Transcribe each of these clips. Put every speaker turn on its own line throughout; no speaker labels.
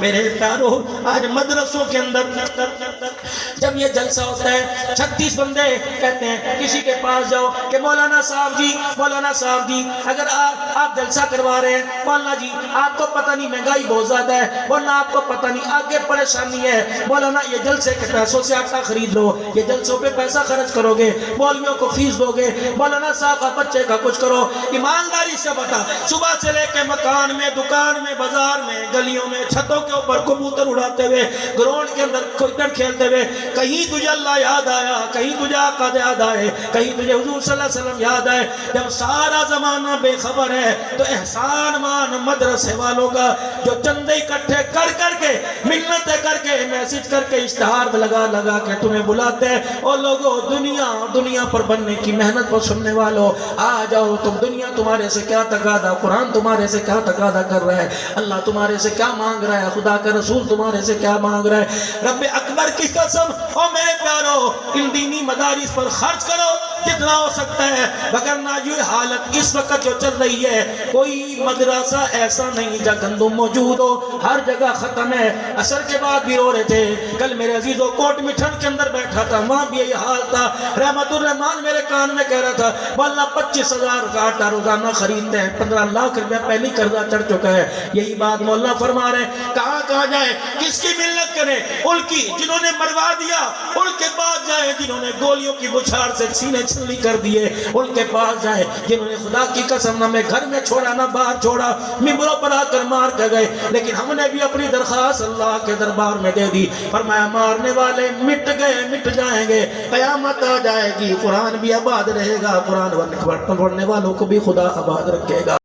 میرے پیارو آج مدرسوں کے اندر جب یہ جلسہ ہوتا ہے 36 بندے کہتے ہیں کسی کے پاس جاؤ کہ مولانا صاحب جی اگر آپ جلسہ کروا رہے ہیں مولانا جی آپ کو پتہ نہیں مہنگائی بہت زیادہ ہے، مولانا آپ کو پتہ نہیں آگے پریشانی ہے، مولانا یہ جلسے کے پیسوں سے آٹا خرید لو، یہ جلسوں پہ پیسہ خرچ کرو گے، مولویوں کو فیس دو گے، مولانا صاحب کا بچے کا کچھ کرو۔ ایمانداری سے بتا، صبح سے لے کے مکان میں، دکان میں، بازار میں، گلیوں میں، چھتوں کے اوپر کبوتر اڑاتے ہوئے، گراؤنڈ کے اندر کرکٹ کھیلتے ہوئے، کہیں تجھے اللہ یاد آیا، کہیں تجھے آقا یاد آئے، کہیں تجھے حضور صلی اللہ علیہ وسلم یاد آئے۔ جب سارا زمانہ بے خبر ہے تو احسان مان مدرسے والوں کا جو چندے اکٹھے کر کے منتیں کر کے میسج کر کے اشتہار لگا کے تمہیں بلاتے ہیں، اور لوگوں دنیا پر بننے کی محنت کو سننے والوں آ جاؤ، تم دنیا تمہارے سے کیا تقاضا، قرآن تمہارے سے کیا تقاضا کر رہا ہے، اللہ تمہارے سے کیا مانگ رہا ہے، خدا کا رسول تمہارے سے کیا مانگ رہا ہے۔ رب اکبر کی قسم، او میرے پیارو، ان دینی مدارس پر خرچ کرو جتنا ہو سکتا ہے، وگرنہ یہ حالت اس وقت جو چل رہی ہے، کوئی مدرسہ ایسا نہیں جہاں گندم موجود ہو، ہر جگہ ختم ہے۔ عصر کے بعد بھی رو رہے تھے، کل میرے عزیزوں کوٹ مٹھن کے اندر بیٹھا تھا، وہاں بھی یہی حال تھا۔ رحمت الرحمان میرے کان میں کہہ رہا تھا مولانا 25,000 کا آٹا روزانہ خریدتے ہیں، 15 لاکھ روپیہ پہلی قرضہ چڑھ چکا ہے۔ یہی بات مولانا فرما رہے ہیں، کہاں جائے، کس کی منت کریں؟ ان کی جنہوں نے مروا دیا، ان کے پاس جائے جنہوں نے گولیوں کی بچھاڑ سے سینے چھلنی کر دیے، ان کے پاس جائے جنہوں نے خدا کی قسم نہ میں گھر میں چھوڑا نہ باہر چھوڑا، ممبروں پر آ کر مار کے گئے، لیکن ہم نے بھی اپنی درخواست اللہ کے دربار میں دے دی۔ فرمایا مارنے والے مٹ گئے، مٹ جائیں گے، قیامت آ جائے گی، قرآن بھی آباد رہے گا، قرآن پڑھنے والوں کو بھی خدا آباد رکھے گا۔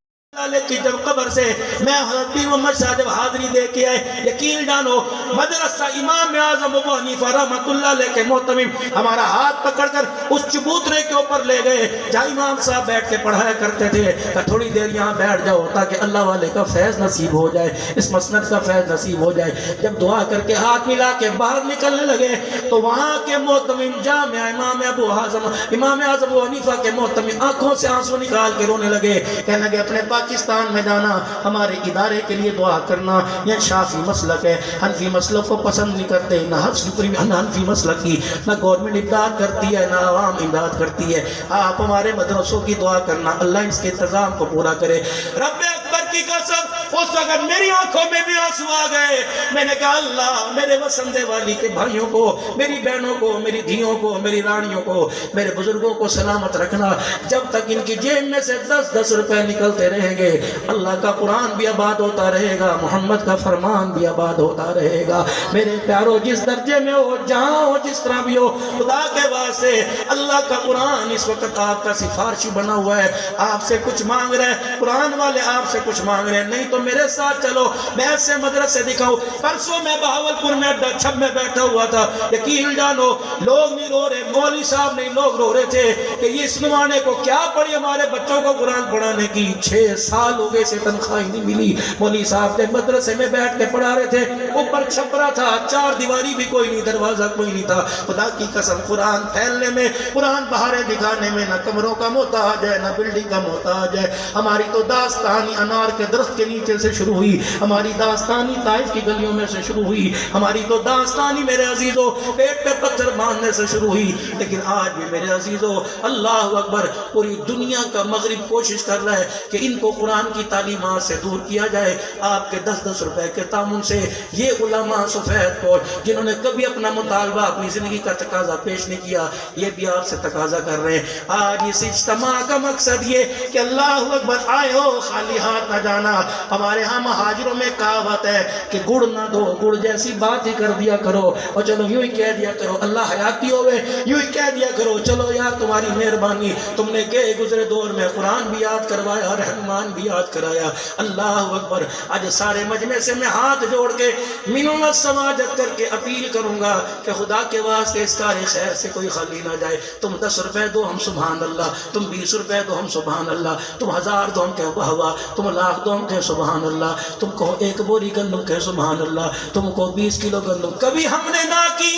کی جب قبر سے میں حضرت پیر محمد شاہ جب حاضری دے کے آئے، یقین جانو مدرسہ امام اعظم ابو حنیفہ رحمۃ اللہ علیہ کے محتمم ہمارا ہاتھ پکڑ کر اس چبوترے کے اوپر لے گئے جہاں امام صاحب بیٹھ کے پڑھایا کرتے تھے، کہ تھوڑی دیر یہاں بیٹھ جاؤ تاکہ اللہ والے کا فیض نصیب ہو جائے، اس مسند کا فیض نصیب ہو جائے۔ جب دعا کر کے ہاتھ ملا کے باہر نکلنے لگے تو وہاں کے محتمم جامع امام اعظم ابو حنیفہ کے محتمم آنکھوں سے آنسو نکال کے رونے لگے، کہنے لگے اپنے پاکستان میں جانا، ہمارے ادارے کے لیے دعا کرنا، یہ شافی مسلک ہے، حنفی مسلک کو پسند نہیں کرتے، نہ حنفی مسلک کی نہ گورنمنٹ امداد کرتی ہے، نہ عوام امداد کرتی ہے، آپ ہمارے مدرسوں کی دعا کرنا، اللہ اس کے انتظام کو پورا کرے۔ رب اکبر کی قسم، اس وقت میری آنکھوں میں بھی آنسو آ گئے۔ میں نے کہا اللہ میرے وسندے والی کے بھائیوں کو، میری بہنوں کو، میری دھیوں کو، میری رانیوں کو، میرے بزرگوں کو سلامت رکھنا، جب تک ان کی جیب میں سے 10 روپے نکلتے رہیں گے اللہ کا قرآن بھی آباد ہوتا رہے گا، محمد کا فرمان بھی آباد ہوتا رہے گا۔ میرے پیارو جس درجے میں ہو، جہاں ہو، جس طرح بھی ہو، خدا کے واسطے اللہ کا قرآن اس وقت آپ کا سفارشی بنا ہوا ہے، آپ سے کچھ مانگ رہے ہیں، قرآن والے آپ سے کچھ مانگ رہے ہیں، نہیں تو میرے ساتھ چلو، میں ایسے مدرسے دکھاؤں۔ پرسوں میں بہاولپور میں چھب میں بیٹھا ہوا تھا، یقین جانو لوگ نہیں رو رہے، مولوی صاحب نہیں، لوگ رو رہے تھے کہ یہ اس زمانے کو کیا پڑھی ہمارے بچوں کو قرآن پڑھانے کی، 6 سال ہو گئے سے تنخواہ نہیں ملی۔ مولوی صاحب کے مدرسے میں بیٹھ کے پڑھا رہے تھے، اوپر چھپرا تھا، 4 دیواری بھی کوئی نہیں، دروازہ کوئی نہیں تھا۔ خدا کی قسم قرآن پھیلنے میں، قرآن بہارے دکھانے میں نہ کمروں کا محتاج ہے، نہ بلڈنگ کا محتاج ہے۔ ہماری تو داستانی انار کے درخت کے نیچے سے شروع ہوئی، ہماری داستانی طائف کی گلیوں میں سے شروع ہوئی، ہماری تو داستانی میرے عزیزوں پیٹ پہ پتھر باندھنے سے شروع ہوئی، لیکن آج بھی میرے عزیزوں اللہ اکبر پوری دنیا کا مغرب کوشش کر رہا ہے کہ ان کو قرآن کی تعلیمات سے دور کیا جائے۔ آپ کے 10 روپے کے تعاون سے یہ علماء سفید کو جنہوں نے کبھی اپنا مطالبہ اپنی زندگی کا تقاضا پیش نہیں کیا، یہ بھی آپ سے تقاضا کر رہے ہیں۔ آج اس اجتماع کا مقصد یہ کہ اللہ اکبر آئے ہو خالی ہاتھ نہ جانا۔ ہمارے ہاں مہاجروں میں کہاوت ہے کہ گڑ نہ دو، گڑ جیسی بات ہی کر دیا کرو، اور چلو یوں ہی کہہ دیا کرو اللہ حیاتی ہوئے، یوں ہی کہہ دیا کرو چلو یار تمہاری مہربانی، تم نے کہ گزرے دور میں قرآن بھی یاد کروایا، رحمان بھی یاد کرایا۔ اللہ اکبر آج سارے مجمع سے میں ہاتھ جوڑ کے منت سماجت کر کے اپیل کروں گا کہ خدا کے واسطے اس کار خیر سے کوئی خالی نہ جائے۔ تم 10 روپے دو ہم سبحان اللہ، تم 20 روپے دو ہم سبحان اللہ، تم 1000 دو ہم کہ واہ واہ، تم 1,00,000 دو ہم کہ سبحان اللہ۔ اللہ، تم کہو 1 بوری گندم کہ سبحان اللہ، تم کو 20 کلو گندم کبھی ہم نے نہ کی۔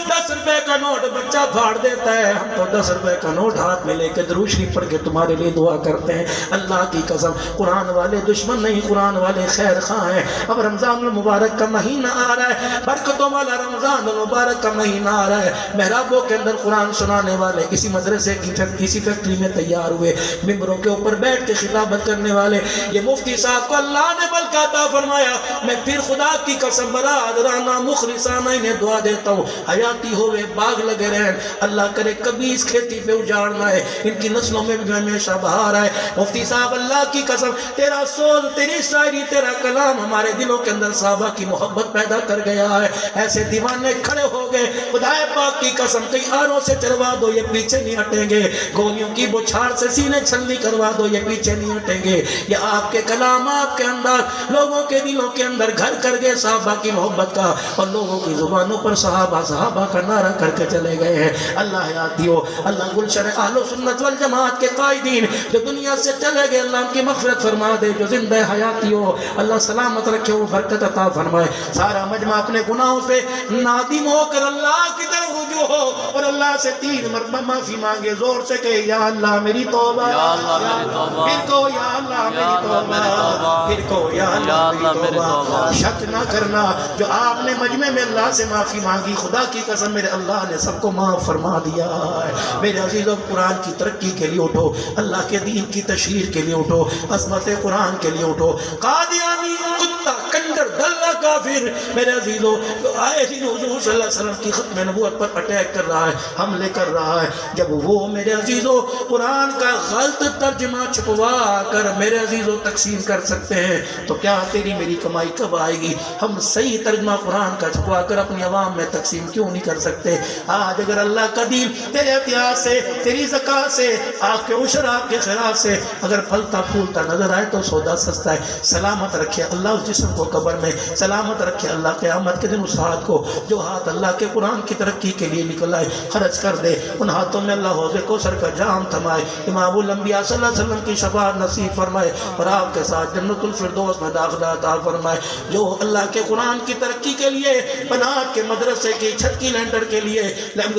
10 روپے کا نوٹ بچہ پھاڑ دیتا ہے، ہم تو 10 روپے کا نوٹ ہاتھ میں لے کے درود شریف پڑھ کے تمہارے لیے دعا کرتے ہیں۔ اللہ کی قسم قرآن والے دشمن نہیں، قرآن والے خیر خواہ ہیں۔ اب رمضان المبارک کا مہینہ آ رہا ہے، برکتوں والا رمضان المبارک کا مہینہ آ رہا ہے، محرابوں کے اندر قرآن سنانے والے اسی مدرسے کی اسی فیکٹری میں تیار ہوئے، ممبروں کے اوپر بیٹھ کے خطابت کرنے والے یہ مفتی صاحب کو اللہ نے بل کا عطا فرمایا۔ میں پھر خدا کی قسم برادرانہ مخلصانہ انہیں دعا دیتا ہوں، حیاتی ہوئے باغ لگے رہیں، اللہ کرے کبھی اس کھیتی پہ اجاڑ نہ آئے، ان کی نسلوں میں بھی ہمیشہ بہار آئے۔ مفتی صاحب اللہ کی قسم تیرا سوز، تیری شاعری، تیرا کلام ہمارے دلوں کے اندر صحابہ کی محبت پیدا کر گیا ہے۔ ایسے دیوانے کھڑے ہو گئے، خدا پاک کی قسم کئی آروں سے چروا دو یہ پیچھے نہیں ہٹیں گے، گولیوں کی بچھاڑ سے سینے چھلنی کروا دو یہ پیچھے نہیں ہٹیں گے۔ یہ آپ کے کلام، آپ کے انداز لوگوں کے دلوں کے اندر گھر کر گئے صحابہ کی محبت کا، اور لوگوں کی زبانوں پر صحابہ صحابہ کا نعرہ کر کے چلے گئے ہیں۔ اللہ حیاتیو، اللہ گلشن اہل سنت والجماعت کے قائدین جو دنیا سے چلے گئے، اللہ ان کی مغفرت فرما دے، جو زندہ حیاتیو اللہ سلامت رکھے، وہ برکت عطا فرمائے۔ سارا مجمع اپنے گناہوں سے نادم ہو کر اللہ کی طرف رجوع ہو اور اللہ سے 3 مرتبہ معافی مانگے، زور سے کہے یا اللہ میری توبہ،
یا اللہ میری توبہ،
پھر کو یا اللہ میری توبہ، پھر کو یا اللہ میری توبہ۔ شک نہ کرنا، جو آپ نے مجمع میں اللہ سے معافی مانگی، خدا کی قسم میرے اللہ نے سب کو معاف فرما دیا ہے۔ میرے عزیزوں، قرآن کی ترقی کے لیے اٹھو، اللہ کے دین کی تشہیر کے لیے اٹھو، عظمت قرآن کے لیے اٹھو۔ قادیانی کتا کنجر دلہ کافر میرے عزیزوں آئے دن حضور صلی اللہ علیہ وسلم کی ختم نبوت پر اٹیک کر رہا ہے، حملے کر رہا ہے، جب وہ میرے عزیزوں قرآن کا غلط ترجمہ چھپوا کر میرے عزیزوں تقسیم کر سکتے ہیں، تو کیا تیری میری کمائی کب آئے گی؟ ہم صحیح ترجمہ قرآن کا چھپوا کر اپنی عوام میں تقسیم کیوں نہیں کر سکتے؟ آج اگر اللہ کا دین تیرے احتیاط سے، تیری زکات سے، آپ کے عشر، آپ کے خیرات سے اگر پھلتا پھولتا نظر آئے تو سودا سستا ہے۔ سلامت رکھے اللہ اس جسم کو قبر میں، سلامت رکھے اللہ قیامت کے دن اس ہاتھ کو جو ہاتھ اللہ کے قرآن کی ترقی کے لیے نکل آئے، خرچ کر دے، ان ہاتھوں میں اللہ حوض کوثر کا جام تھمائے، امام الانبیاء صلی اللہ علیہ وسلم کی شفاعت نصیب فرمائے اور آپ کے ساتھ جنت الفردوس میں داخلہ عطا فرمائے۔ جو اللہ کے قرآن کی ترقی کے لیے، بنات کے مدرسے کی چھت کی لینٹر کے لیے،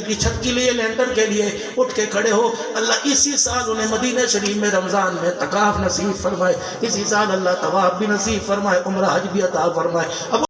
کی چھت کے لیے لینٹر کے لیے اٹھ کے کھڑے ہو، اللہ اسی سال انہیں مدینہ شریف میں رمضان میں اعتکاف نصیب فرمائے، اسی سال اللہ طواف بھی نصیب فرمائے، عمرہ حج بھی عطا فرمائے۔